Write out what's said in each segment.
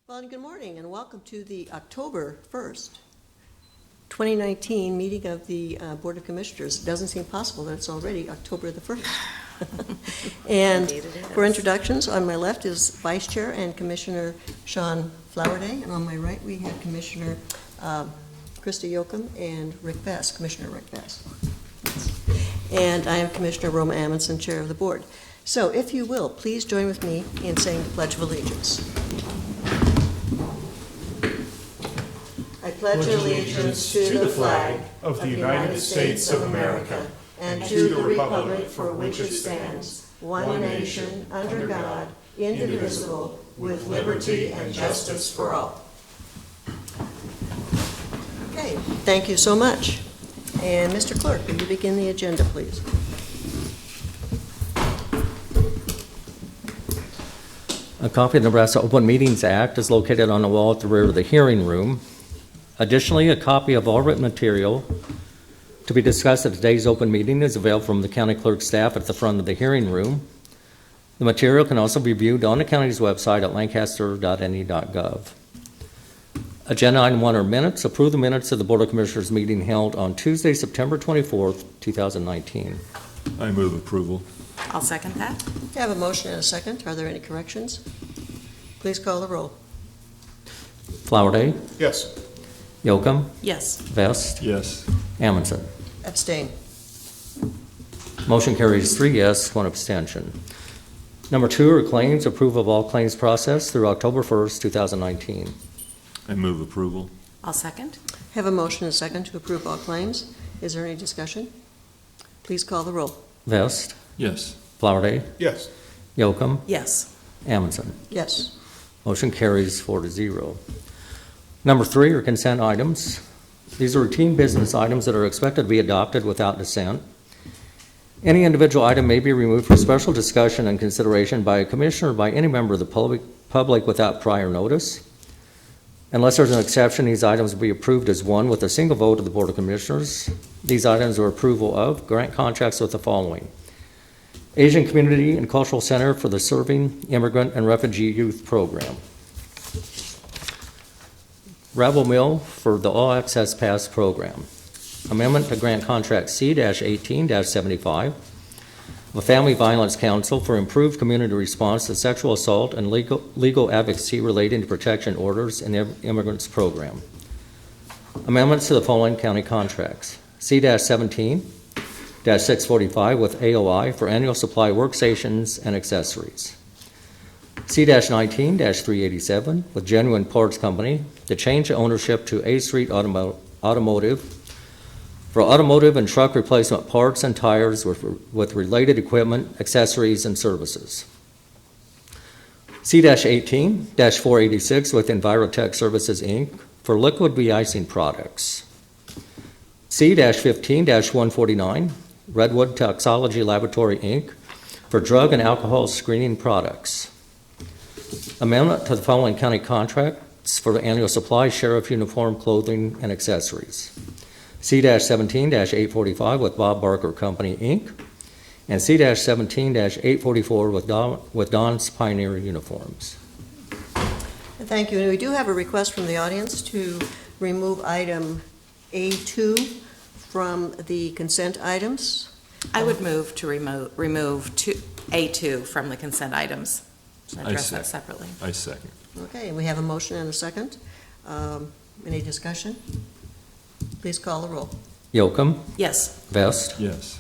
Well, and good morning, and welcome to the October 1st, 2019 meeting of the Board of Commissioners. It doesn't seem possible that it's already October the 1st. And for introductions, on my left is Vice Chair and Commissioner Sean Flowerday, and on my right we have Commissioner Krista Yoakum and Rick Bass, Commissioner Rick Bass. And I am Commissioner Roma Amundsen, Chair of the Board. So if you will, please join with me in saying the Pledge of Allegiance. I pledge allegiance to the flag of the United States of America and to the republic for which it stands, one nation, under God, indivisible, with liberty and justice for all. Okay, thank you so much. And Mr. Clerk, will you begin the agenda, please? A copy of the Nebraska Open Meetings Act is located on the wall at the rear of the hearing room. Additionally, a copy of all written material to be discussed at today's open meeting is available from the county clerk's staff at the front of the hearing room. The material can also be viewed on the county's website at lancaster.ne.gov. Agenda item 1 are minutes. Approve the minutes of the Board of Commissioners meeting held on Tuesday, September 24th, 2019. I move approval. I'll second that. I have a motion and a second. Are there any corrections? Please call the roll. Flowerday, Yes. Yoakum, Yes. Vest, Yes. Amundsen. Abstain. Motion carries 3 yes, 1 abstention. Number 2 are claims. Approval of all claims processed through October 1st, 2019. I move approval. I'll second. Have a motion and a second to approve all claims. Is there any discussion? Please call the roll. Vest, Yes. Flowerday, Yes. Yoakum, Yes. Amundsen. Yes. Motion carries 4-0. Number 3 are consent items. These are routine business items that are expected to be adopted without dissent. Any individual item may be removed for special discussion and consideration by a commissioner or by any member of the public without prior notice. Unless there's an exception, these items will be approved as one with a single vote of the Board of Commissioners. These items are approval of grant contracts with the following: Asian Community and Cultural Center for the Serving Immigrant and Refugee Youth Program. Rebel Mill for the All Access Pass Program. Amendment to Grant Contract C-18-75. The Family Violence Council for improved community response to sexual assault and legal advocacy relating to protection orders in the Immigrants Program. Amendments to the following county contracts. C-17-645 with AOI for annual supply workstations and accessories. C-19-387 with Genuine Parts Company to change ownership to A Street Automotive for automotive and truck replacement parts and tires with related equipment, accessories, and services. C-18-486 with Envirotech Services, Inc. for liquid de-icing products. C-15-149 Redwood Toxology Laboratory, Inc. for drug and alcohol screening products. Amendment to the following county contracts for the annual supply, sheriff uniform, clothing, and accessories. C-17-845 with Bob Barker Company, Inc. and C-17-844 with Don's Pioneer Uniforms. Thank you. And we do have a request from the audience to remove item A2 from the consent items. I would move to remove A2 from the consent items. Address that separately. I second. Okay, we have a motion and a second. Any discussion? Please call the roll. Yoakum, Yes. Vest, Yes.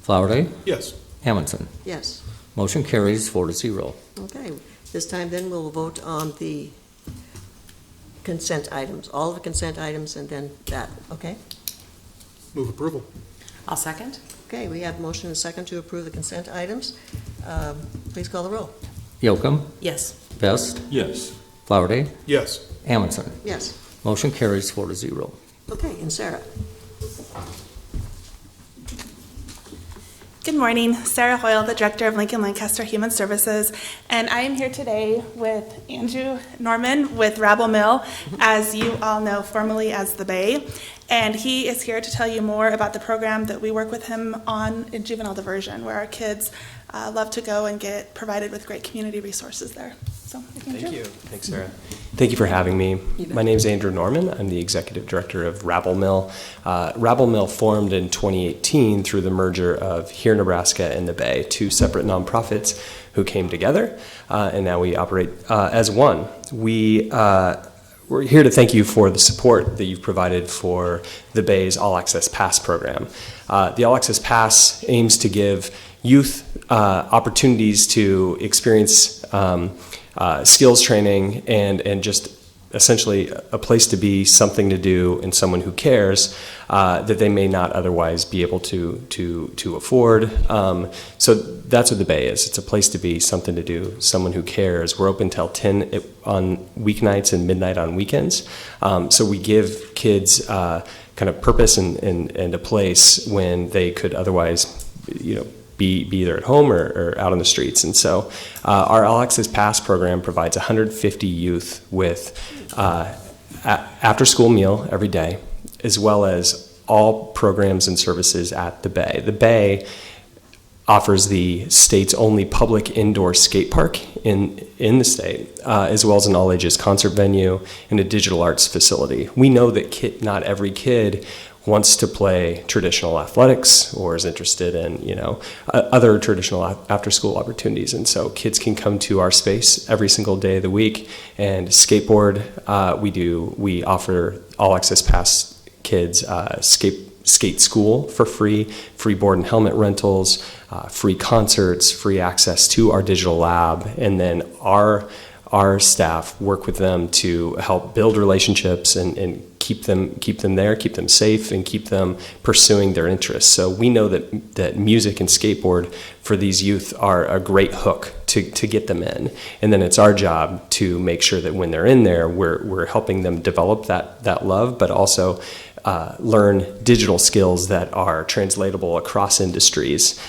Flowerday, Yes. Amundsen. Yes. Motion carries 4-0. Okay, this time then we'll vote on the consent items, all the consent items, and then that, okay? Move approval. I'll second. Okay, we have a motion and a second to approve the consent items. Please call the roll. Yoakum, Yes. Vest, Yes. Flowerday, Yes. Amundsen. Yes. Motion carries 4-0. Okay, and Sarah. Good morning, Sarah Hoyle, the Director of Lincoln Lancaster Human Services, and I am here today with Andrew Norman with Rabble Mill, as you all know formerly as the Bay, and he is here to tell you more about the program that we work with him on in juvenile diversion, where our kids love to go and get provided with great community resources there. So, Thank you. Thanks, Sarah. Thank you for having me. My name is Andrew Norman. I'm the executive director of Rabble Mill. Rabble Mill formed in 2018 through the merger of Here, Nebraska and the Bay, two separate nonprofits who came together, and now we operate as one. We're here to thank you for the support that you've provided for the Bay's All Access Pass program. The All Access Pass aims to give youth opportunities to experience skills training and just essentially a place to be, something to do, and someone who cares that they may not otherwise be able to afford. So that's what the Bay is. It's a place to be, something to do, someone who cares. We're open till 10 on weeknights and midnight on weekends. So we give kids kind of purpose and a place when they could otherwise, be either at home or out on the streets. And so our All Access Pass program provides 150 youth with after-school meal every day, as well as all programs and services at the Bay. The Bay offers the state's only public indoor skate park in the state, as well as an all-ages concert venue and a digital arts facility. We know that not every kid wants to play traditional athletics or is interested in, other traditional after-school opportunities. And so kids can come to our space every single day of the week and skateboard. We offer All Access Pass kids skate school for free board and helmet rentals, free concerts, free access to our digital lab, and then our staff work with them to help build relationships and keep them there, keep them safe, and keep them pursuing their interests. So we know that music and skateboard for these youth are a great hook to get them in. And then it's our job to make sure that when they're in there, we're helping them develop that love, but also learn digital skills that are translatable across industries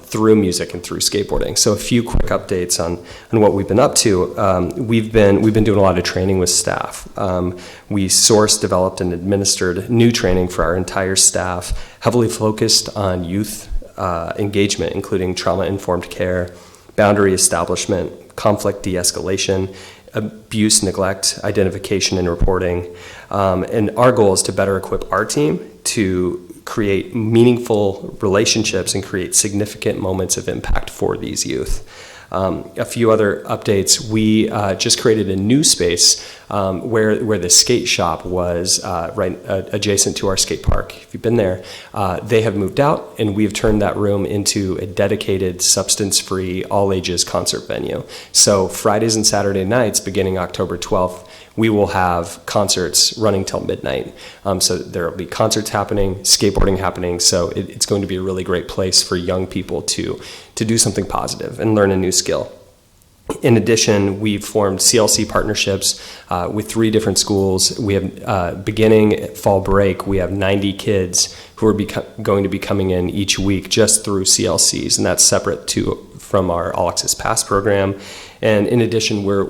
through music and through skateboarding. So a few quick updates on what we've been up to. We've been doing a lot of training with staff. We sourced, developed, and administered new training for our entire staff, heavily focused on youth engagement, including trauma-informed care, boundary establishment, conflict de-escalation, abuse, neglect, identification, and reporting. And our goal is to better equip our team to create meaningful relationships and create significant moments of impact for these youth. A few other updates. We just created a new space where the skate shop was right adjacent to our skate park. If you've been there, they have moved out, and we've turned that room into a dedicated, substance-free, all-ages concert venue. So Fridays and Saturday nights, beginning October 12th, we will have concerts running till midnight. So there will be concerts happening, skateboarding happening. So it's going to be a really great place for young people to do something positive and learn a new skill. In addition, we've formed CLC partnerships with 3 different schools. We have, beginning at fall break, we have 90 kids who are going to be coming in each week just through CLCs, and that's separate from our All Access Pass program. And in addition, we're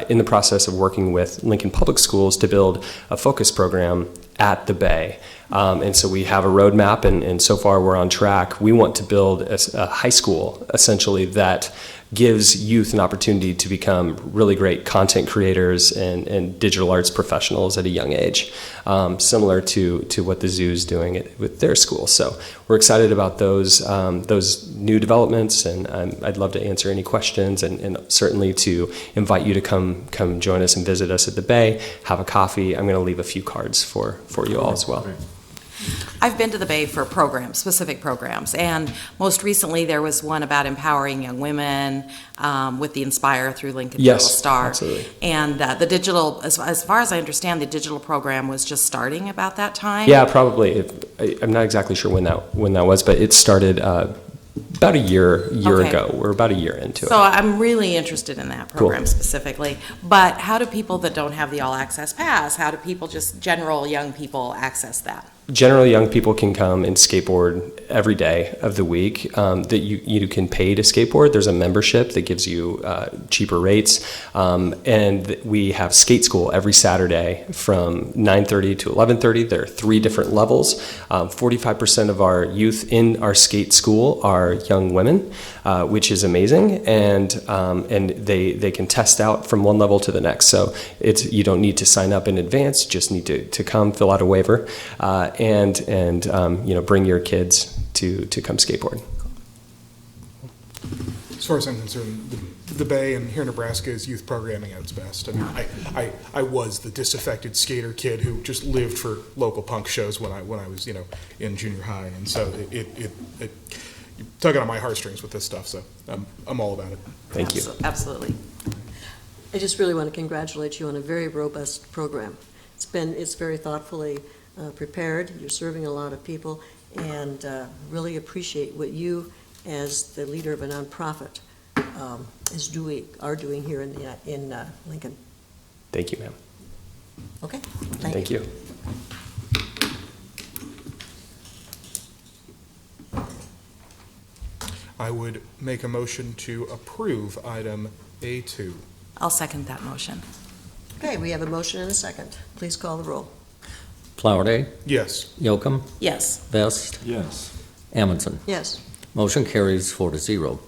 in the process of working with Lincoln Public Schools to build a focus program at the Bay. And so we have a roadmap, and so far we're on track. We want to build a high school, essentially, that gives youth an opportunity to become really great content creators and digital arts professionals at a young age, similar to what the zoo is doing with their school. So we're excited about those new developments, and I'd love to answer any questions, and certainly to invite you to come join us and visit us at the Bay, have a coffee. I'm going to leave a few cards for you all as well. I've been to the Bay for specific programs, and most recently there was one about empowering young women with the Inspire through Lincoln Yes, Star. absolutely. And the digital, as far as I understand, the digital program was just starting about that time. Yeah, probably. I'm not exactly sure when that was, but it started about a year Okay. ago. We're about a year into So it. I'm really interested in that program specifically. But how do people that don't have the All Access Pass, how do people, just general young people, access that? generally, young people can come and skateboard every day of the week. That you can pay to skateboard. There's a membership that gives you cheaper rates, and we have skate school every Saturday from 9:30 to 11:30. There are 3 different levels. 45% of our youth in our skate school are young women, which is amazing, and they can test out from one level to the next. So you don't need to sign up in advance. You just need to come, fill out a waiver, and bring your kids to come skateboard. As far as I'm concerned, the Bay and here in Nebraska is youth programming at its best. I mean, I was the disaffected skater kid who just lived for local punk shows when I was in junior high, and so it tugging on my heartstrings with this stuff. So I'm all about it. Thank you. Absolutely. I just really want to congratulate you on a very robust program. It's very thoughtfully prepared. You're serving a lot of people, and really appreciate what you, as the leader of a nonprofit, are doing here in Lincoln. Thank you, ma'am. Okay. Thank you. I would make a motion to approve item A2. I'll second that motion. Okay, we have a motion and a second. Please call the roll. Flowerday, Yes. Yocum, Yes. Vest, Yes. Amundson. Yes. Motion carries 4-0.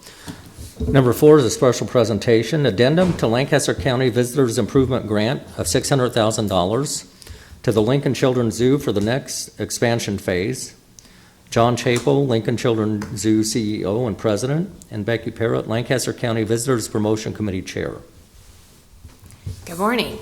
Number 4 is a special presentation, addendum to Lancaster County Visitors Improvement Grant of $600,000 to the Lincoln Children's Zoo for the next expansion phase. John Chapel, Lincoln Children's Zoo CEO and President, and Becky Parrott, Lancaster County Visitors Promotion Committee Chair. Good morning.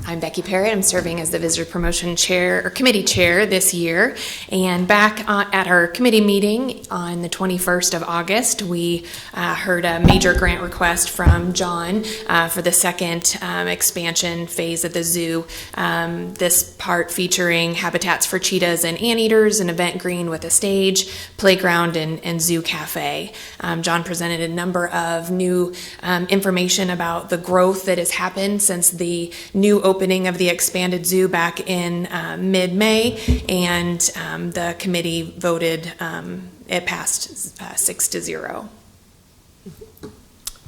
I'm Becky Parrott. I'm serving as the Visitor Promotion Chair or Committee Chair this year. And back at our committee meeting on the 21st of August, we heard a major grant request from John for the second expansion phase of the zoo. This part featuring habitats for cheetahs and anteaters, an event green with a stage, playground, and zoo cafe. John presented a number of new information about the growth that has happened since the new opening of the expanded zoo back in mid-May, and the committee voted, it passed 6-0.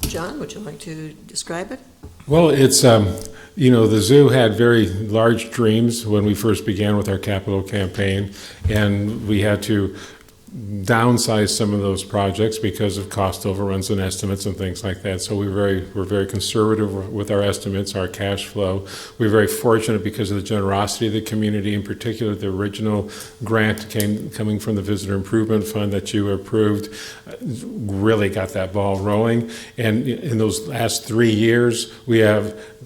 John, would you like to describe it? Well, it's, the zoo had very large dreams when we first began with our capital campaign, and we had to downsize some of those projects because of cost overruns and estimates and things like that. So we're very conservative with our estimates, our cash flow. We're very fortunate because of the generosity of the community, in particular the original grant coming from the Visitor Improvement Fund that you approved, really got that ball rolling. And in those last 3 years,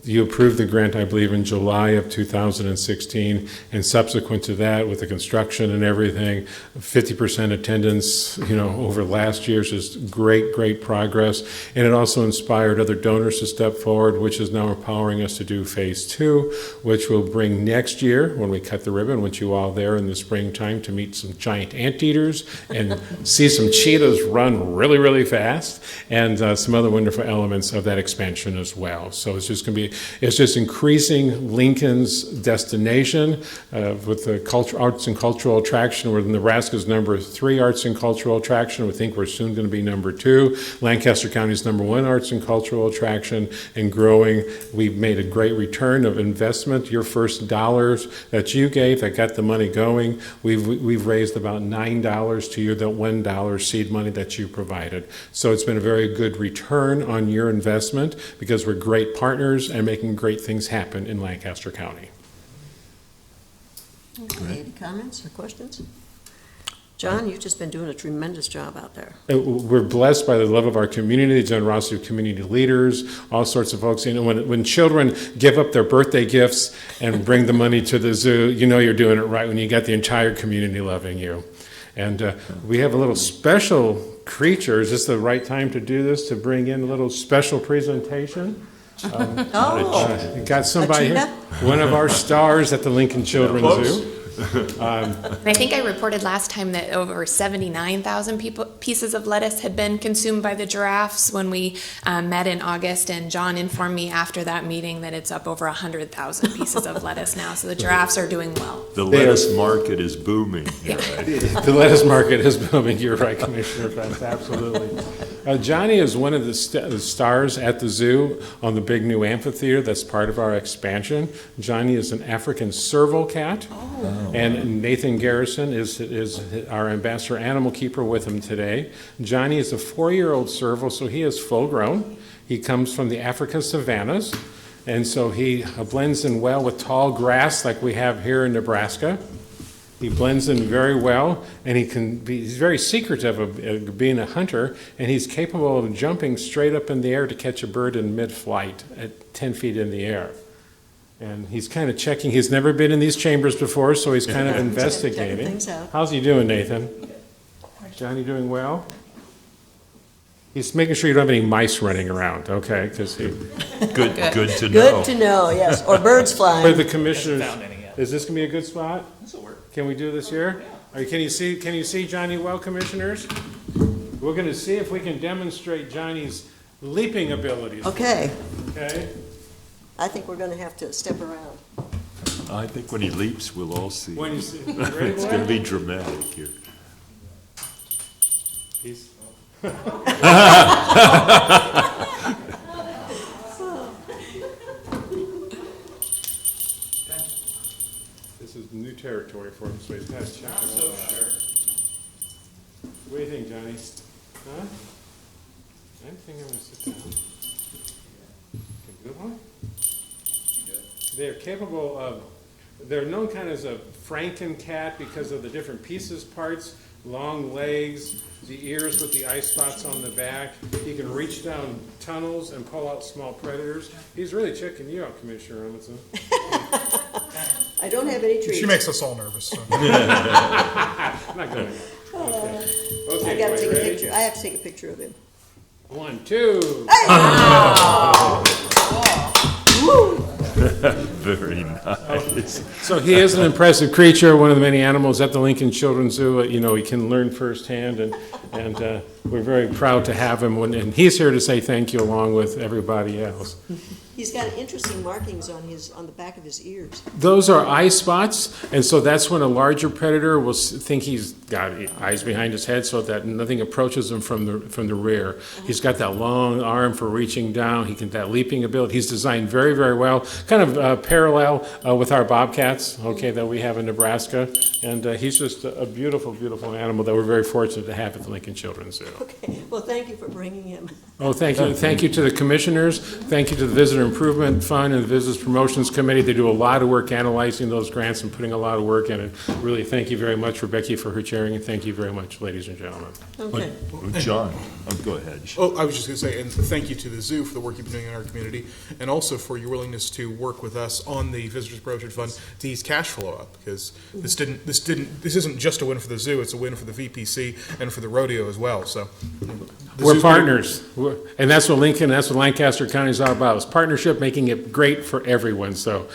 you approved the grant, I believe, in July of 2016, and subsequent to that, with the construction and everything, 50% attendance, over last year's is great progress. And it also inspired other donors to step forward, which is now empowering us to do phase 2, which will bring next year, when we cut the ribbon, which you all there in the springtime, to meet some giant anteaters and see some cheetahs run really fast, and some other wonderful elements of that expansion as well. So it's just increasing Lincoln's destination with the arts and cultural attraction. We're Nebraska's number 3 arts and cultural attraction. We think we're soon going to be number 2. Lancaster County's number 1 arts and cultural attraction, and growing. We've made a great return of investment. Your first dollars that you gave that got the money going, we've raised about $9 to you, that $1 seed money that you provided. So it's been a very good return on your investment because we're great partners and making great things happen in Lancaster County. Okay, any comments or questions? John, you've just been doing a tremendous job out there. We're blessed by the love of our community, the generosity of community leaders, all sorts of folks. When children give up their birthday gifts and bring the money to the zoo, you're doing it right when you got the entire community loving you. And we have a little special creature. Is this the right time to do this, to bring in a little special presentation? Got somebody here, one of our stars at the Lincoln Children's Zoo. And I think I reported last time that over 79,000 pieces of lettuce had been consumed by the giraffes when we met in August, and John informed me after that meeting that it's up over 100,000 pieces of lettuce now, so the giraffes are doing well. The lettuce market is booming. Yeah. The lettuce market is booming, you're right, Commissioner Fest, absolutely. Johnny is one of the stars at the zoo on the big new amphitheater that's part of our expansion. Johnny is an African serval cat, and Nathan Garrison is our ambassador animal keeper with him today. Johnny is a 4-year-old serval, so he is full grown. He comes from the African savannas, and so he blends in well with tall grass like we have here in Nebraska. He blends in very well, and he's very secretive of being a hunter, and he's capable of jumping straight up in the air to catch a bird in mid-flight at 10 feet in the air. And he's kind of checking, he's never been in these chambers before, so he's kind of investigating. Checking things out. How's he doing, Nathan? Johnny doing well? He's making sure you don't have any mice running around, okay? Because Good to know. Good to know, yes, or birds But flying. the commissioners, is this gonna be a good spot? This'll work. Can we do this here? Can you see Johnny well, commissioners? We're gonna see if we can demonstrate Johnny's leaping abilities. Okay, Okay? I think we're gonna have to step around. I think when he leaps, we'll all see. When you see, you ready, It's boy? going to be dramatic here. He's- This is new territory for him, so he's got to check it all out. What do you think, Johnny? Huh? I think I'm gonna sit down. Okay, good one? They're capable of, they're known kind of as a Franken-cat because of the different pieces, parts, long legs, the ears with the eye spots on the back. He can reach down tunnels and pull out small predators. He's really checking you out, Commissioner Robinson. I don't have any trees. She makes us all nervous. So. I'm not going to. Okay. I Okay, gotta are take you a ready? picture, I have to take a picture of him. 1, 2. Very nice. So he is an impressive creature, one of the many animals at the Lincoln Children's Zoo. You know, he can learn firsthand, and we're very proud to have him. And he's here to say thank you along with everybody else. He's got interesting markings on the back of his ears. Those are eye spots, and so that's when a larger predator will think he's got eyes behind his head, so that nothing approaches him from the rear. He's got that long arm for reaching down. He can that leaping ability. He's designed very, very well, kind of parallel with our bobcats, okay, that we have in Nebraska. And he's just a beautiful, beautiful animal that we're very fortunate to have at the Lincoln Children's Zoo. Okay, well, thank you for bringing him. Oh, thank you. Thank you to the commissioners. Thank you to the Visitor Improvement Fund and the Business Promotions Committee. They do a lot of work analyzing those grants and putting a lot of work in it. Really, thank you very much for Becky for her chairing, and thank you very much, ladies and gentlemen. Okay. John, go ahead. Oh, I was just going to say, and thank you to the zoo for the work you've been doing in our community, and also for your willingness to work with us on the Visitors Promotion Fund to ease cash flow up, because this isn't just a win for the zoo; it's a win for the VPC and for the rodeo as well. So the We're zoo's partners, and that's what Lancaster County is all about, is partnership, making it great for everyone. So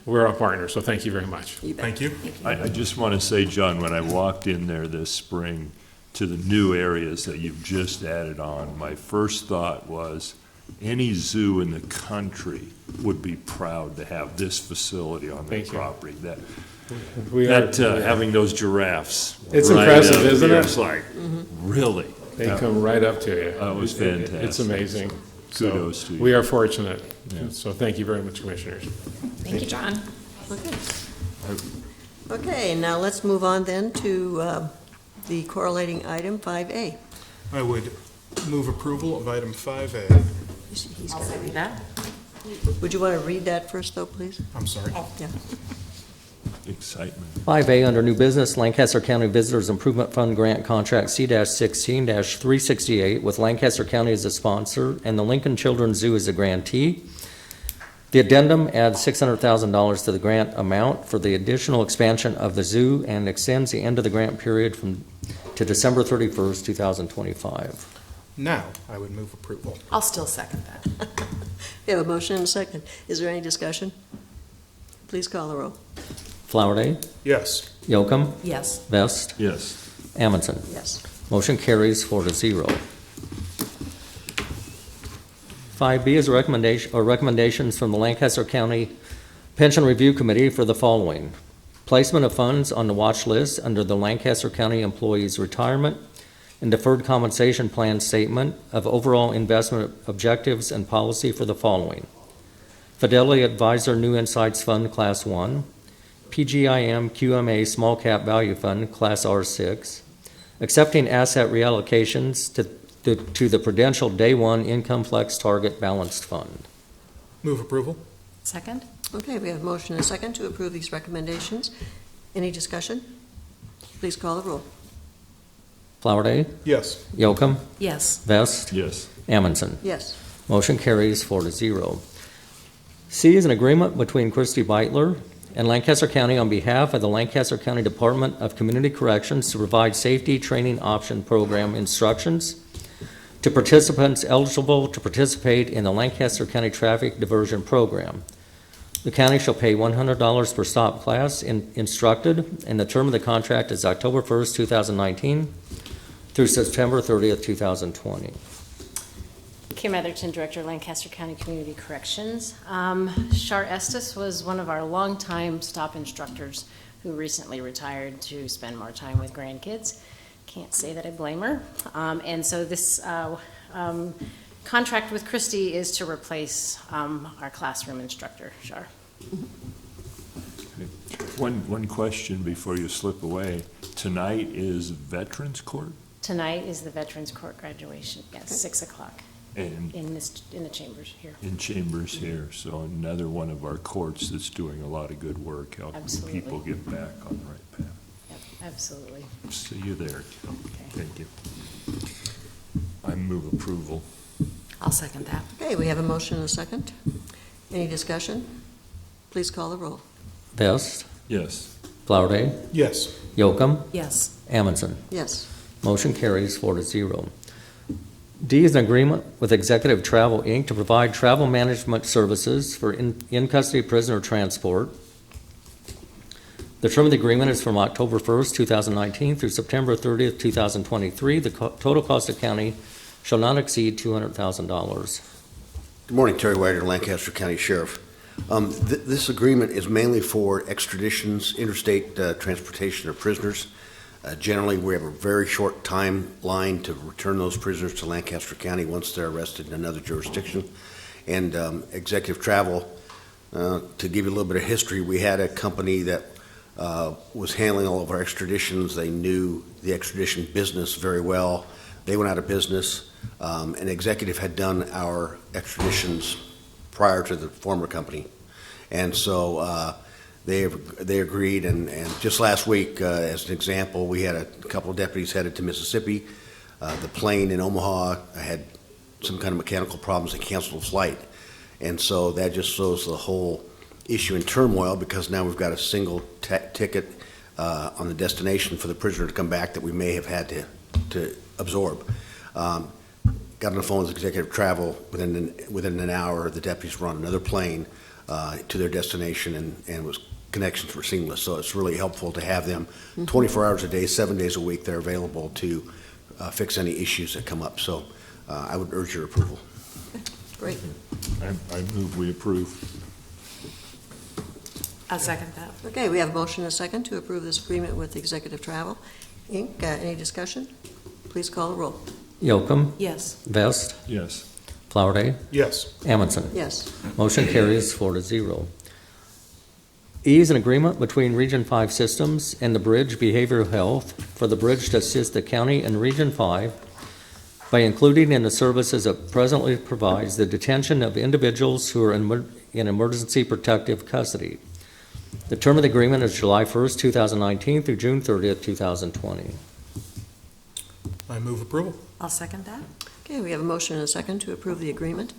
we're a partner, so thank you very much. Thank you. I just want to say, John, when I walked in there this spring to the new areas that you've just added on, my first thought was any zoo in the country would be proud to have this facility on their Thank you. property. Having Having those giraffes. It's right impressive, up isn't here, it? It's like, really? They come right up to you. That was It's fantastic. amazing. Kudos So to you. we are fortunate. Yeah. So thank you very much, commissioners. Thank you, John. Okay, now let's move on then to the correlating item 5A. I would move approval of item 5A. He's I'll got second it. that. Would you want to read that first, though, please? I'm sorry. Yeah. Excitement. 5A, under new business, Lancaster County Visitors Improvement Fund Grant Contract C-16-368 with Lancaster County as a sponsor and the Lincoln Children's Zoo as a grantee. The addendum adds $600,000 to the grant amount for the additional expansion of the zoo and extends the end of the grant period to December 31st, 2025. Now, I would move approval. I'll still second that. We have a motion and a second. Is there any discussion? Please call the roll. Flowerday, Yes. Yocum, Yes. Vest, Yes. Amundson. Yes. Motion carries 4-0. 5B is a recommendation, or recommendations from the Lancaster County Pension Review Committee for the following. Placement of funds on the watch list under the Lancaster County Employees Retirement and Deferred Compensation Plan Statement of overall investment objectives and policy for the following. Fidelity Advisor New Insights Fund Class 1, PGIM QMA Small Cap Value Fund Class R6, accepting asset reallocations to the Prudential Day 1 Income Flex Target Balanced Fund. Move approval? Second? Okay, we have a motion and a second to approve these recommendations. Any discussion? Please call the roll. Flowerday, Yes. Yocum, Yes. Vest, Yes. Amundson. Yes. Motion carries 4-0. C is an agreement between Christy Beitler and Lancaster County on behalf of the Lancaster County Department of Community Corrections to provide safety training option program instructions to participants eligible to participate in the Lancaster County Traffic Diversion Program. The county shall pay $100 per stop class instructed, and the term of the contract is October 1st, 2019 through September 30th, 2020. Kim Etherton, Director, Lancaster County Community Corrections. Shar Estes was one of our longtime stop instructors who recently retired to spend more time with grandkids. Can't say that I blame her. And so this contract with Christy is to replace our classroom instructor, Shar. One question before you slip away. Tonight is Veterans Court? Tonight is the Veterans Court graduation at 6 o'clock And in the chambers here. in Chambers here, so another one of our courts that's doing a lot of good work, helping Absolutely. people get back on the right path. Yep, absolutely. See you there. Okay. Thank you. I move approval. I'll second that. Okay, we have a motion and a second. Any discussion? Please call the roll. Vest, Yes. Flowerday, Yes. Yocum, Yes. Amundson. Yes. Motion carries 4-0. D is an agreement with Executive Travel, Inc. to provide travel management services for in-custody prisoner transport. The term of the agreement is from October 1st, 2019 through September 30th, 2023. The total cost of county shall not exceed $200,000. Good morning, Terry Wagner, Lancaster County Sheriff. This agreement is mainly for extraditions, interstate transportation of prisoners. Generally, we have a very short timeline to return those prisoners to Lancaster County once they're arrested in another jurisdiction. And executive travel, to give you a little bit of history, we had a company that was handling all of our extraditions. They knew the extradition business very well. They went out of business. An executive had done our extraditions prior to the former company. And so they agreed, and just last week, as an example, we had a couple of deputies headed to Mississippi. The plane in Omaha had some kind of mechanical problems and canceled the flight. And so that just throws the whole issue in turmoil, because now we've got a single ticket on the destination for the prisoner to come back that we may have had to absorb. Got on the phone with executive travel. Within an hour, the deputies were on another plane to their destination, and connections were seamless. So it's really helpful to have them 24 hours a day, 7 days a week. They're available to fix any issues that come up. So I would urge your approval. Great. I move we approve. I'll second that. Okay, we have a motion and a second to approve this agreement with Executive Travel, Inc. Any discussion? Please call the roll. Yocum, Yes. Vest, Yes. Flowerday, Yes. Amundson. Yes. Motion carries 4-0. E is an agreement between Region 5 Systems and the Bridge Behavioral Health for the bridge to assist the county and Region 5 by including in the services it presently provides the detention of individuals who are in emergency protective custody. The term of the agreement is July 1st, 2019 through June 30th, 2020. I move approval. I'll second that. Okay, we have a motion and a second to approve the agreement.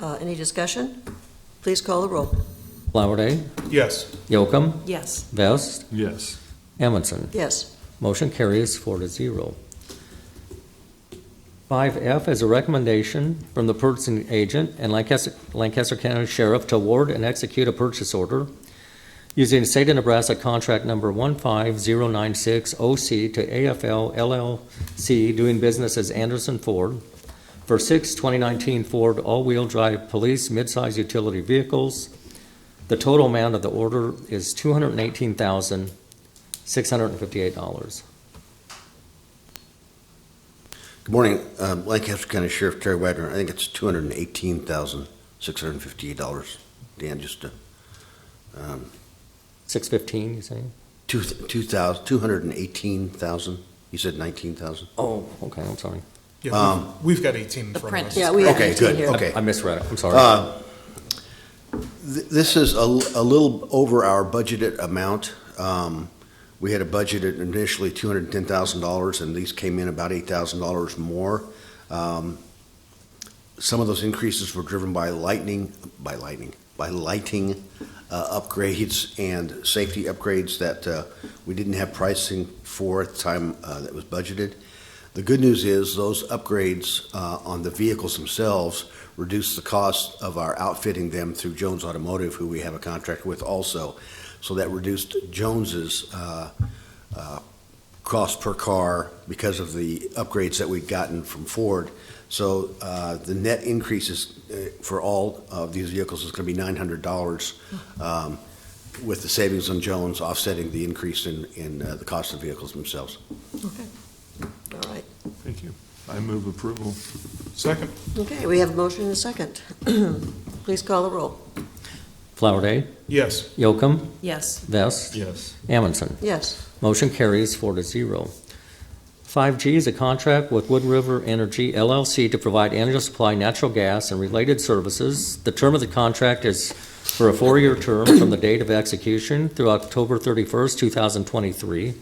Any discussion? Please call the roll. Flowerday, Yes. Yocum, Yes. Vest, Yes. Amundson. Yes. Motion carries 4-0. 5F is a recommendation from the purchasing agent and Lancaster County Sheriff to award and execute a purchase order using state of Nebraska contract number 15096OC to AFL LLC, doing business as Anderson Ford, for 6 2019 Ford all-wheel drive police midsize utility vehicles. The total amount of the order is $218,658. Good morning, Lancaster County Sheriff Terry Wagner. I think it's $218,658. Dan, just to, 615, you saying? 218,000. You said 19,000. Oh, okay, I'm sorry. Yeah, we've got 18 in The front print. of us. Yeah, we have Okay, 18 good. here. Okay. I misread it, I'm sorry. This is a little over our budgeted amount. We had a budgeted initially $210,000, and these came in about $8,000 more. Some of those increases were driven by lighting upgrades and safety upgrades that we didn't have pricing for at the time that was budgeted. The good news is those upgrades on the vehicles themselves reduce the cost of our outfitting them through Jones Automotive, who we have a contract with also. So that reduced Jones's cost per car because of the upgrades that we'd gotten from Ford. So the net increases for all of these vehicles is going to be $900, with the savings on Jones offsetting the increase in the cost of vehicles themselves. Okay. All right. Thank you. I move approval. Second. Okay, we have a motion and a second. Please call the roll. Flowerday, Yes. Yocum, Yes. Vest, Yes. Amundson. Yes. Motion carries 4-0. 5G is a contract with Wood River Energy LLC to provide energy supply, natural gas, and related services. The term of the contract is for a 4-year term from the date of execution through October 31st, 2023.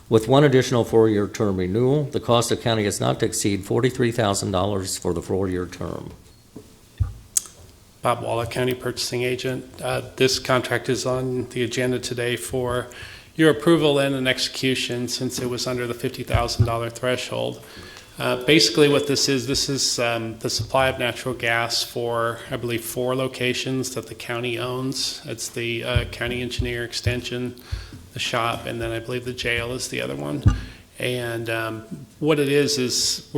With one additional 4-year term renewal, the cost of county is not to exceed $43,000 for the 4-year term. Bob Walla, County Purchasing Agent. This contract is on the agenda today for your approval and an execution since it was under the $50,000 threshold. Basically what this is the supply of natural gas for, I believe, 4 locations that the county owns. It's the county engineer extension, the shop, and then I believe the jail is the other one. And what it is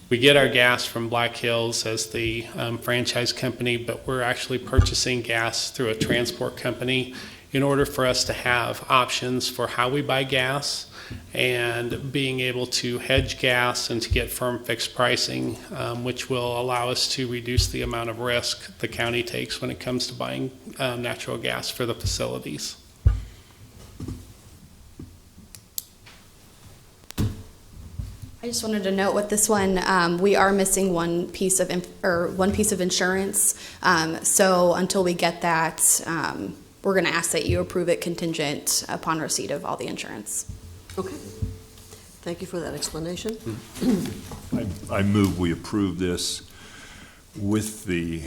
we get our gas from Black Hills as the franchise company, but we're actually purchasing gas through a transport company in order for us to have options for how we buy gas and being able to hedge gas and to get firm fixed pricing, which will allow us to reduce the amount of risk the county takes when it comes to buying natural gas for the facilities. I just wanted to note with this one, we are missing one piece of insurance. So until we get that, we're going to ask that you approve it contingent upon receipt of all the insurance. Okay. Thank you for that explanation. I move we approve this with the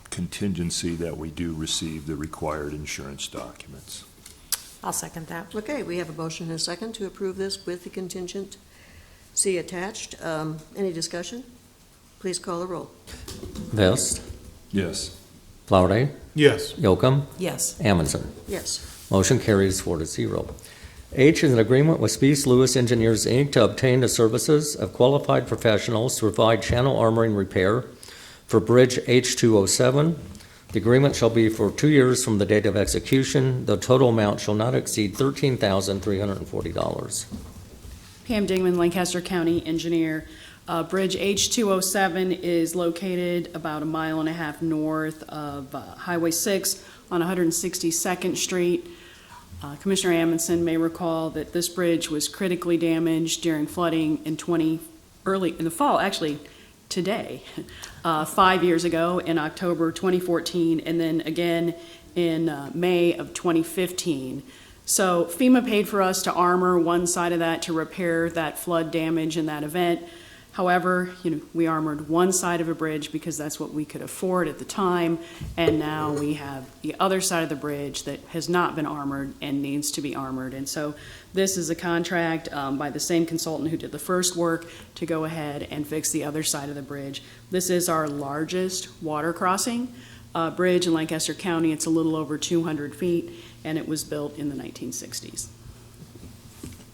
contingency that we do receive the required insurance documents. I'll second that. Okay, we have a motion and a second to approve this with the contingency attached. Any discussion? Please call the roll. Vest, Yes. Flowerday, Yes. Yocum, Yes. Amundson. Yes. Motion carries 4-0. H is an agreement with Spees Lewis Engineers, Inc. to obtain the services of qualified professionals to provide channel armoring repair for Bridge H207. The agreement shall be for 2 years from the date of execution. The total amount shall not exceed $13,340. Pam Dingman, Lancaster County Engineer. Bridge H207 is located about 1.5 miles north of Highway 6 on 162nd Street. Commissioner Amundson may recall that this bridge was critically damaged during flooding early in the fall, actually today, 5 years ago in October 2014, and then again in May of 2015. So FEMA paid for us to armor one side of that to repair that flood damage in that event. However, we armored one side of a bridge because that's what we could afford at the time, and now we have the other side of the bridge that has not been armored and needs to be armored. And so this is a contract by the same consultant who did the first work to go ahead and fix the other side of the bridge. This is our largest water crossing. bridge in Lancaster County. It's a little over 200 feet, and it was built in the 1960s.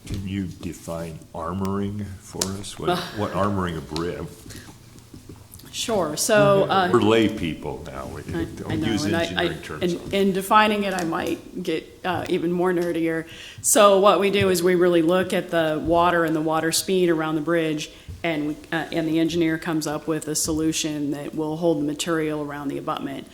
Can you define armoring for us? What armoring a bridge? Sure. So We're lay people now. We I don't know, use and engineering terms. in defining it, I might get even more nerdier. So what we do is we really look at the water and the water speed around the bridge, and the engineer comes up with a solution that will hold the material around the abutment.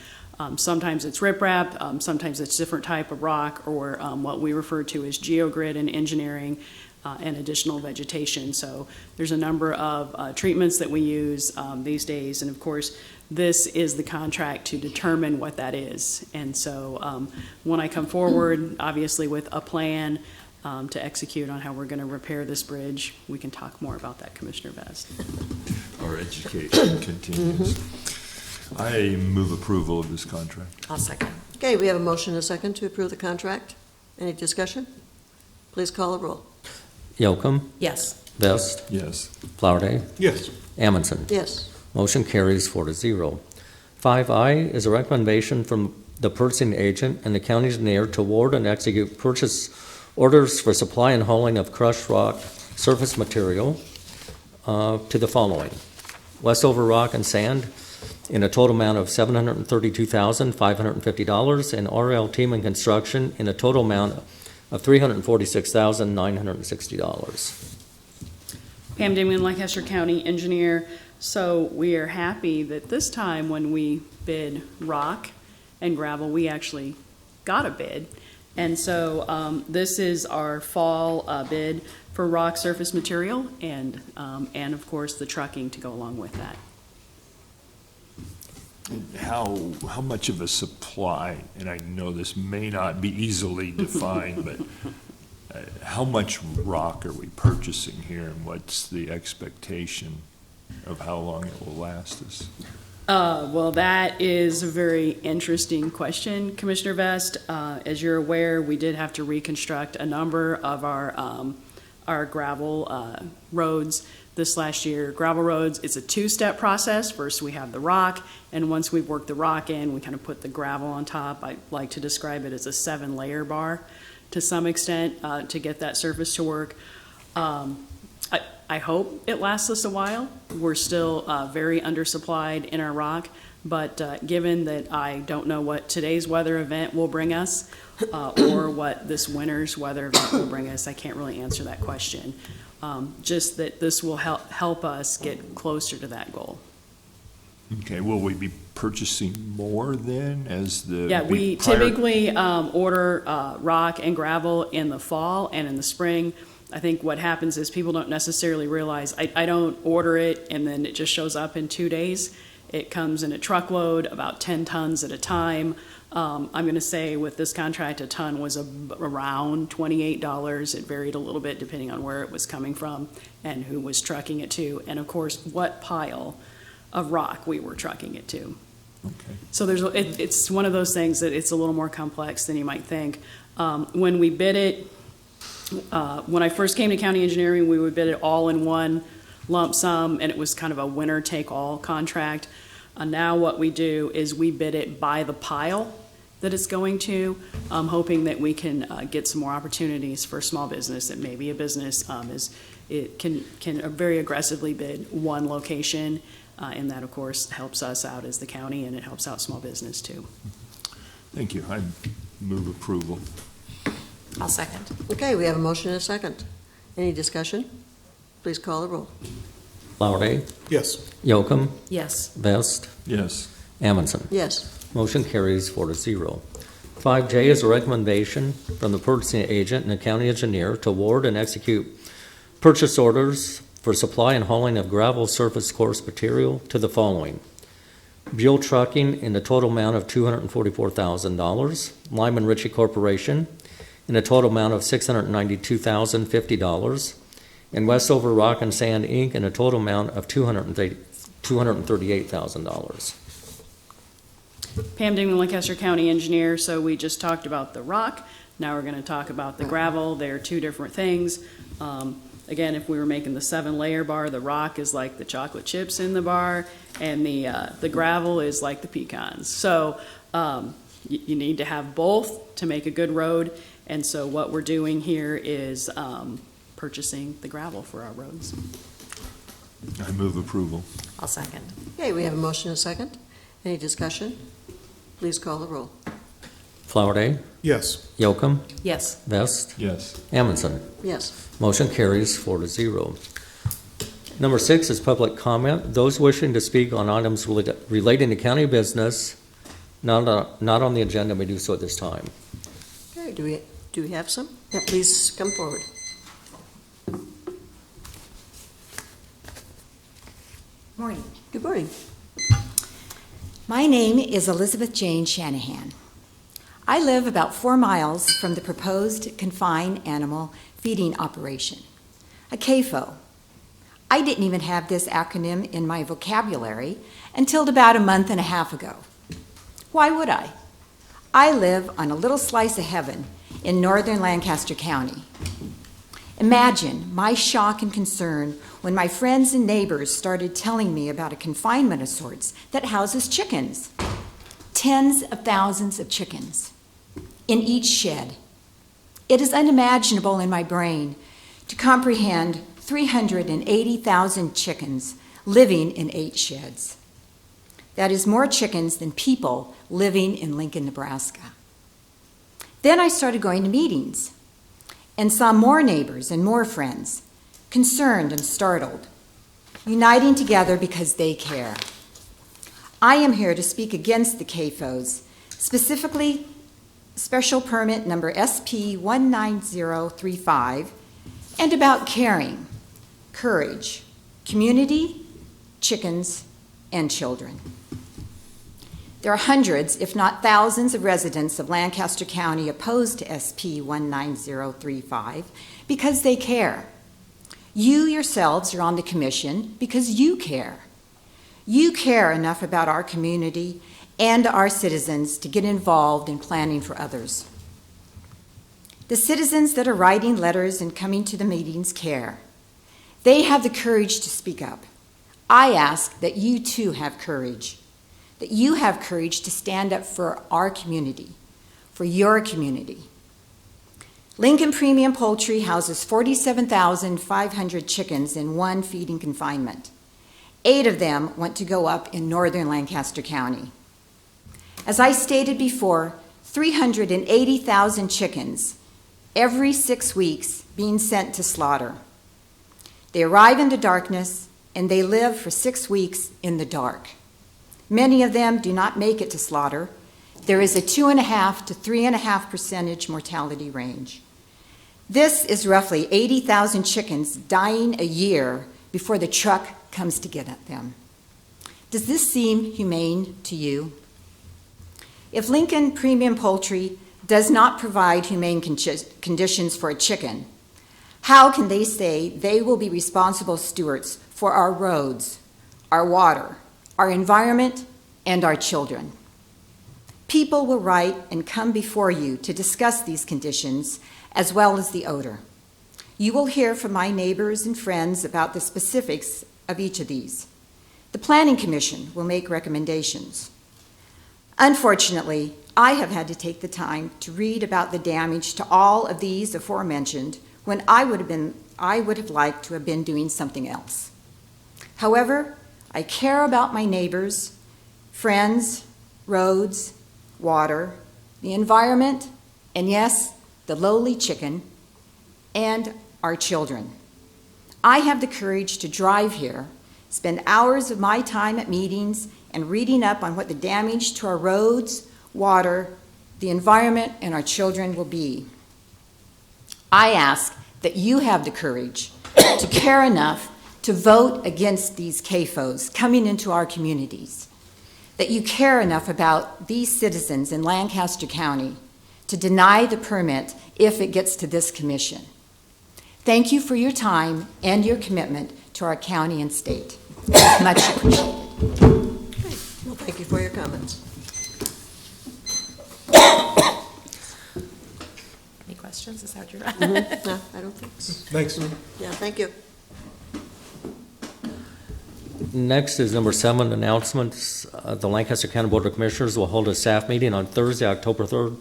Sometimes it's riprap, sometimes it's different type of rock, or what we refer to as geogrid in engineering, and additional vegetation. So there's a number of treatments that we use these days, and of course, this is the contract to determine what that is. And so when I come forward, obviously with a plan to execute on how we're going to repair this bridge, we can talk more about that, Commissioner Best. Our education continues. I move approval of this contract. I'll second. Okay, we have a motion and a second to approve the contract. Any discussion? Please call the roll. Yocum, Yes. Vest, Yes. Flowerday, Yes. Amundson. Yes. Motion carries 4-0. 5I is a recommendation from the purchasing agent and the county engineer to award and execute purchase orders for supply and hauling of crushed rock surface material to the following: Westover rock and sand in a total amount of $732,550, and RL Team and Construction in a total amount of $346,960. Pam Damien, Lancaster County Engineer. So we are happy that this time when we bid rock and gravel, we actually got a bid. And so this is our fall bid for rock surface material and of course the trucking to go along with that. How much of a supply, and I know this may not be easily defined, but how much rock are we purchasing here, and what's the expectation of how long it will last us? Well, that is a very interesting question, Commissioner Vest. As you're aware, we did have to reconstruct a number of our gravel roads this last year. Gravel roads, it's a two-step process. First, we have the rock, and once we've worked the rock in, we kind of put the gravel on top. I like to describe it as a 7-layer bar to some extent to get that surface to work. I hope it lasts us a while. We're still very undersupplied in our rock, but given that I don't know what today's weather event will bring us or what this winter's weather event will bring us, I can't really answer that question. Just that this will help us get closer to that goal. Okay, will we be purchasing more then as the? Yeah, we typically order rock and gravel in the fall and in the spring. I think what happens is people don't necessarily realize, I don't order it and then it just shows up in 2 days. It comes in a truckload, about 10 tons at a time. I'm going to say with this contract, a ton was around $28. It varied a little bit depending on where it was coming from and who was trucking it to, and of course, what pile of rock we were trucking it to. Okay. So it's one of those things that it's a little more complex than you might think. When we bid it, when I first came to county engineering, we would bid it all in one lump sum, and it was kind of a winner-take-all contract. Now what we do is we bid it by the pile that it's going to, hoping that we can get some more opportunities for small business, that maybe a business it can very aggressively bid one location, and that, of course, helps us out as the county, and it helps out small business, too. Thank you. I move approval. I'll second. Okay, we have a motion and a second. Any discussion? Please call the roll. Flowerday, Yes. Yocum, Yes. Vest, Yes. Amundson. Yes. Motion carries 4-0. 5J is a recommendation from the purchasing agent and the county engineer to award and execute purchase orders for supply and hauling of gravel surface course material to the following: Buell Trucking in the total amount of $244,000, Lyman Ritchie Corporation in a total amount of $692,050, and Westover Rock and Sand, Inc. in a total amount of $238,000. Pam Dingman, Lancaster County Engineer. So we just talked about the rock. Now we're going to talk about the gravel. They're two different things. Again, if we were making the 7-layer bar, the rock is like the chocolate chips in the bar, and the gravel is like the pecans. So you need to have both to make a good road. And so what we're doing here is purchasing the gravel for our roads. I move approval. I'll second. Okay, we have a motion and a second. Any discussion? Please call the roll. Flowerday, Yes. Yocum, Yes. Vest, Yes. Amundson. Yes. Motion carries 4-0. Number 6 is public comment. Those wishing to speak on items relating to county business, not on the agenda, may do so at this time. Okay, do we have some? Yeah, please come forward. Morning. Good morning. My name is Elizabeth Jane Shanahan. I live about 4 miles from the proposed confined animal feeding operation, a CAFO. I didn't even have this acronym in my vocabulary until about a month and a half ago. Why would I? I live on a little slice of heaven in northern Lancaster County. Imagine my shock and concern when my friends and neighbors started telling me about a confinement of sorts that houses chickens. Tens of thousands of chickens in each shed. It is unimaginable in my brain to comprehend 380,000 chickens living in 8 sheds. That is more chickens than people living in Lincoln, Nebraska. Then I started going to meetings and saw more neighbors and more friends, concerned and startled, uniting together because they care. I am here to speak against the CAFOs, specifically special permit number SP 19035, and about caring, courage, community, chickens, and children. There are hundreds, if not thousands, of residents of Lancaster County opposed to SP 19035 because they care. You yourselves are on the commission because you care. You care enough about our community and our citizens to get involved in planning for others. The citizens that are writing letters and coming to the meetings care. They have the courage to speak up. I ask that you too have courage, that you have courage to stand up for our community, for your community. Lincoln Premium Poultry houses 47,500 chickens in one feeding confinement. 8 of them want to go up in northern Lancaster County. As I stated before, 380,000 chickens every 6 weeks being sent to slaughter. They arrive in the darkness and they live for 6 weeks in the dark. Many of them do not make it to slaughter. There is a 2.5 to 3.5% mortality range. This is roughly 80,000 chickens dying a year before the truck comes to get at them. Does this seem humane to you? If Lincoln Premium Poultry does not provide humane conditions for a chicken, how can they say they will be responsible stewards for our roads, our water, our environment, and our children? People will write and come before you to discuss these conditions as well as the odor. You will hear from my neighbors and friends about the specifics of each of these. The Planning Commission will make recommendations. Unfortunately, I have had to take the time to read about the damage to all of these aforementioned when I would have liked to have been doing something else. However, I care about my neighbors, friends, roads, water, the environment, and yes, the lowly chicken, and our children. I have the courage to drive here, spend hours of my time at meetings and reading up on what the damage to our roads, water, the environment, and our children will be. I ask that you have the courage to care enough to vote against these CAFOs coming into our communities, that you care enough about these citizens in Lancaster County to deny the permit if it gets to this commission. Thank you for your time and your commitment to our county and state. Much appreciated. Well, thank you for your comments. Any questions? questions? Is that what you're No, I don't think so. Thanks. Yeah, thank you. Next is number 7, announcements. The Lancaster County Board of Commissioners will hold a staff meeting on Thursday, October 3rd,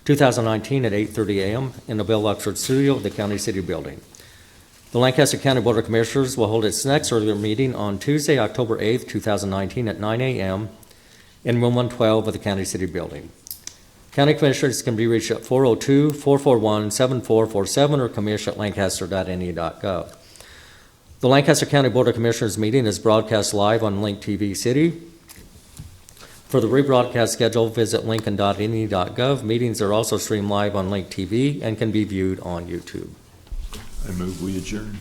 2019 at 8:30 a.m. in the Bill Oxford Studio of the County City Building. The Lancaster County Board of Commissioners will hold its next regular meeting on Tuesday, October 8th, 2019 at 9 a.m. in Room 112 of the County City Building. County Commissioners can be reached at 402-441-7447 or commish@lancaster.ne.gov. The Lancaster County Board of Commissioners meeting is broadcast live on Link TV City. For the rebroadcast schedule, visit lincoln.ne.gov. Meetings are also streamed live on Link TV and can be viewed on YouTube. I move we adjourn.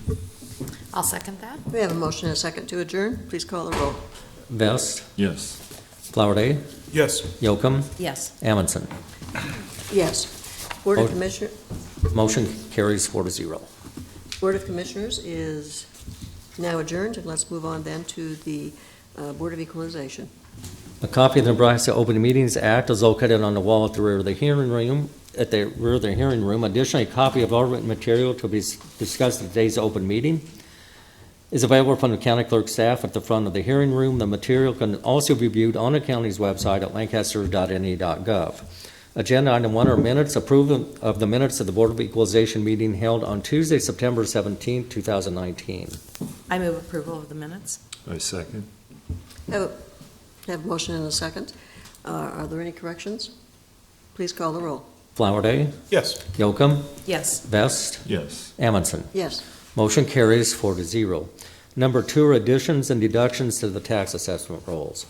I'll second that. We have a motion and a second to adjourn. Please call the roll. Vest, Yes. Flowerday, Yes. Yocum, Yes. Amundson. Yes. Board of Vote. Commissioners. Motion carries 4-0. Board of Commissioners is now adjourned, and let's move on then to the Board of Equalization. A copy of the Nebraska Open Meetings Act is located on the wall at the rear of the hearing room. Additionally, a copy of all written material to be discussed at today's open meeting is available from the county clerk staff at the front of the hearing room. The material can also be viewed on the county's website at lancaster.ne.gov. Agenda item 1 are minutes. Approval of the minutes of the Board of Equalization meeting held on Tuesday, September 17, 2019. I move approval of the minutes. I second. Have a motion and a second. Are there any corrections? Please call the roll. Flowerday, Yes. Yocum, Yes. Vest, Yes. Amundson. Yes. Motion carries 4-0. Number 2 are additions and deductions to the tax assessment rolls.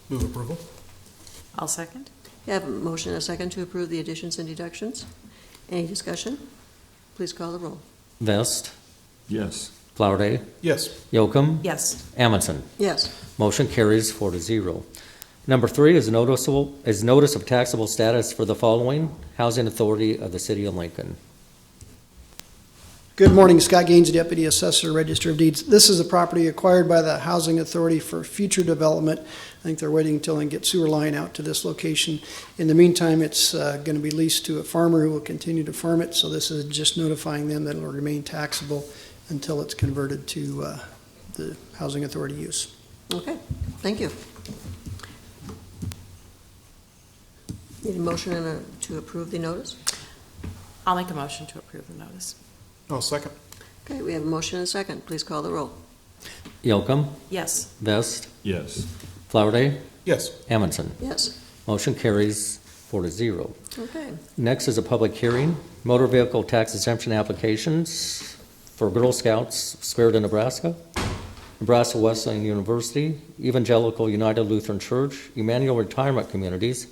Move approval. I'll second. You have a motion and a second to approve the additions and deductions. Any discussion? Please call the roll. Vest, Yes. Flowerday, Yes. Yocum, Yes. Amundson. Yes. Motion carries 4-0. Number 3 is notice of taxable status for the following: Housing Authority of the City of Lincoln. Good morning, Scott Gaines, Deputy Assessor, Register of Deeds. This is a property acquired by the Housing Authority for future development. I think they're waiting until they get sewer line out to this location. In the meantime, it's going to be leased to a farmer who will continue to farm it, so this is just notifying them that it will remain taxable until it's converted to the Housing Authority use. Okay, thank you. Need a motion to approve the notice? I'll make a motion to approve the notice. I'll second. Okay, we have a motion and a second. Please call the roll. Yocum, Yes. Vest, Yes. Flowerday, Yes. Amundson. Yes. Motion carries 4-0. Okay. Next is a public hearing, motor vehicle tax exemption applications for Girl Scouts, Spirit of Nebraska, Nebraska Wesleyan University, Evangelical United Lutheran Church, Emmanuel Retirement Communities,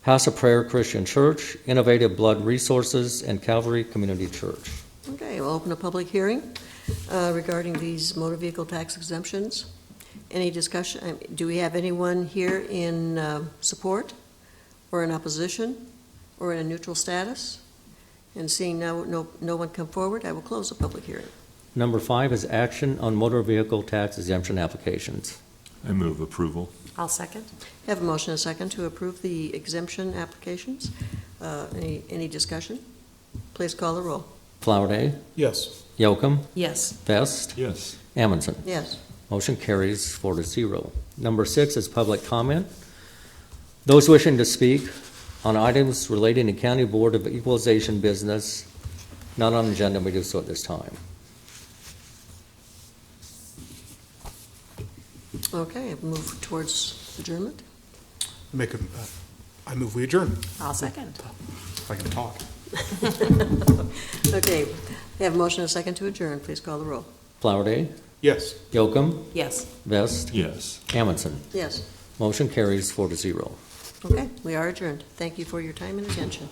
House of Prayer Christian Church, Innovative Blood Resources, and Calvary Community Church. Okay, we'll open a public hearing regarding these motor vehicle tax exemptions. Any discussion? Do we have anyone here in support or in opposition or in a neutral status? And seeing no one come forward, I will close the public hearing. Number 5 is action on motor vehicle tax exemption applications. I move approval. I'll second. Have a motion and a second to approve the exemption applications. Any discussion? Please call the roll. Flowerday, Yes. Yocum, Yes. Vest, Yes. Amundson. Yes. Motion carries 4-0. Number 6 is public comment. Those wishing to speak on items relating to County Board of Equalization business not on the agenda, we do so at this time. Okay, move towards adjournment. I move we adjourn. I'll second. If I can talk. Okay, we have a motion and a second to adjourn. Please call the roll. Flowerday, Yes. Yocum, Yes. Vest, Yes. Amundson. Yes. Motion carries 4-0. Okay, we are adjourned. Thank you for your time and attention.